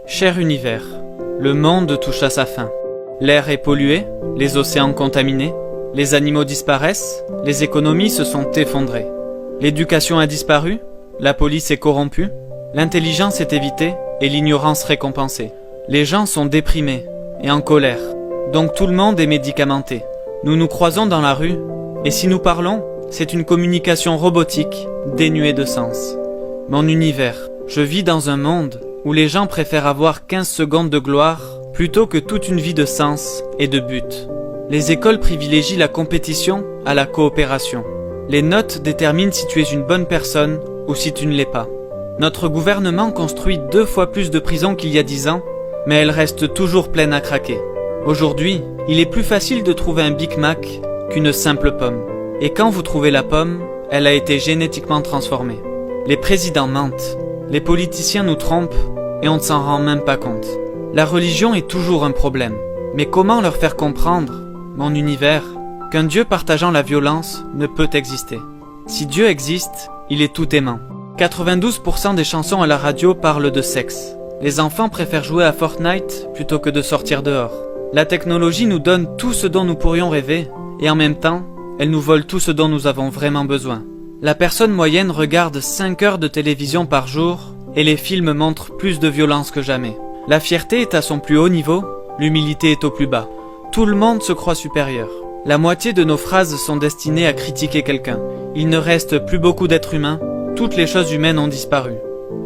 Cher univers, le monde touche à sa fin. L'air est pollué, les océans contaminés, les animaux disparaissent, les économies se sont effondrées. L'éducation a disparu, la police est corrompue, l'intelligence est évitée et l'ignorance récompensée. Les gens sont déprimés et en colère, donc tout le monde est médicamenté. Nous nous croisons dans la rue, et si nous parlons, c'est une communication robotique, dénuée de sens. Mon univers, je vis dans un monde où les gens préfèrent avoir 15 secondes de gloire plutôt que toute une vie de sens et de but. Les écoles privilégient la compétition à la coopération. Les notes déterminent si tu es une bonne personne ou si tu ne l'es pas. Notre gouvernement construit 2 fois plus de prisons qu'il y a 10 ans, mais elles restent toujours pleines à craquer. Aujourd'hui, il est plus facile de trouver un Big Mac qu'une simple pomme. Et quand vous trouvez la pomme, elle a été génétiquement transformée. Les présidents mentent, les politiciens nous trompent et on ne s'en rend même pas compte. La religion est toujours un problème. Mais comment leur faire comprendre, mon univers, qu'un Dieu partageant la violence ne peut exister? Si Dieu existe, il est tout aimant. 92% des chansons à la radio parlent de sexe. Les enfants préfèrent jouer à Fortnite plutôt que de sortir dehors. La technologie nous donne tout ce dont nous pourrions rêver, et en même temps, elle nous vole tout ce dont nous avons vraiment besoin. La personne moyenne regarde 5 heures de télévision par jour, et les films montrent plus de violence que jamais. La fierté est à son plus haut niveau, l'humilité est au plus bas. Tout le monde se croit supérieur. La moitié de nos phrases sont destinées à critiquer quelqu'un. Il ne reste plus beaucoup d'êtres humains, toutes les choses humaines ont disparu.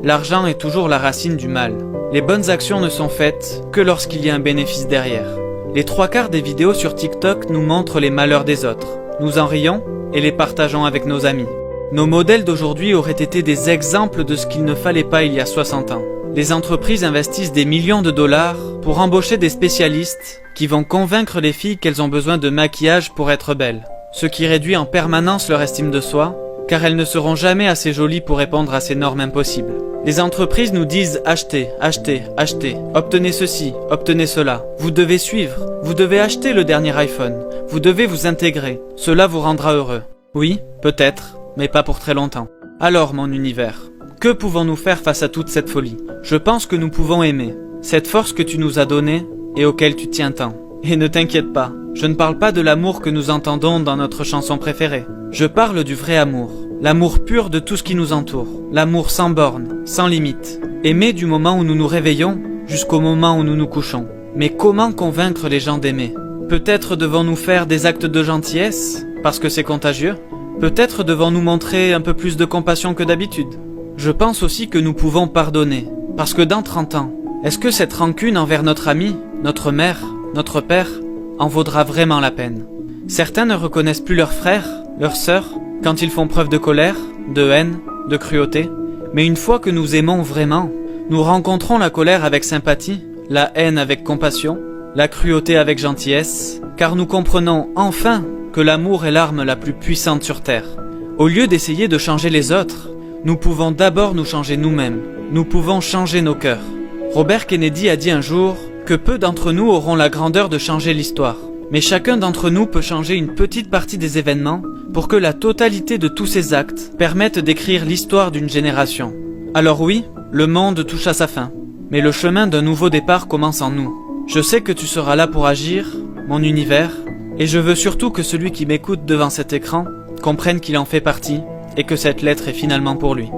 L'argent est toujours la racine du mal. Les bonnes actions ne sont faites que lorsqu'il y a un bénéfice derrière. Les 3/4 des vidéos sur TikTok nous montrent les malheurs des autres. Nous en rions et les partageons avec nos amis. Nos modèles d'aujourd'hui auraient été des exemples de ce qu'il ne fallait pas il y a 60 ans. Les entreprises investissent des millions de dollars pour embaucher des spécialistes qui vont convaincre les filles qu'elles ont besoin de maquillage pour être belles. Ce qui réduit en permanence leur estime de soi, car elles ne seront jamais assez jolies pour répondre à ces normes impossibles. Les entreprises nous disent achetez, achetez, achetez, obtenez ceci, obtenez cela. Vous devez suivre, vous devez acheter le dernier iPhone, vous devez vous intégrer, cela vous rendra heureux. Oui, peut-être, mais pas pour très longtemps. Alors mon univers, que pouvons-nous faire face à toute cette folie? Je pense que nous pouvons aimer, cette force que tu nous as donnée et auquel tu tiens tant. Et ne t'inquiète pas, je ne parle pas de l'amour que nous entendons dans notre chanson préférée. Je parle du vrai amour, l'amour pur de tout ce qui nous entoure, l'amour sans bornes, sans limite. Aimer du moment où nous nous réveillons jusqu'au moment où nous nous couchons. Mais comment convaincre les gens d'aimer? Peut-être devons-nous faire des actes de gentillesse, parce que c'est contagieux? Peut-être devons-nous montrer un peu plus de compassion que d'habitude? Je pense aussi que nous pouvons pardonner, parce que dans 30 ans, est-ce que cette rancune envers notre ami, notre mère, notre père, en vaudra vraiment la peine? Certains ne reconnaissent plus leurs frères, leurs sœurs, quand ils font preuve de colère, de haine, de cruauté. Mais une fois que nous aimons vraiment, nous rencontrons la colère avec sympathie, la haine avec compassion, la cruauté avec gentillesse, car nous comprenons enfin que l'amour est l'arme la plus puissante sur Terre. Au lieu d'essayer de changer les autres, nous pouvons d'abord nous changer nous-mêmes. Nous pouvons changer nos cœurs. Robert Kennedy a dit un jour que peu d'entre nous auront la grandeur de changer l'histoire. Mais chacun d'entre nous peut changer une petite partie des événements pour que la totalité de tous ces actes permette d'écrire l'histoire d'une génération. Alors oui, le monde touche à sa fin, mais le chemin d'un nouveau départ commence en nous. Je sais que tu seras là pour agir, mon univers, et je veux surtout que celui qui m'écoute devant cet écran comprenne qu'il en fait partie et que cette lettre est finalement pour lui.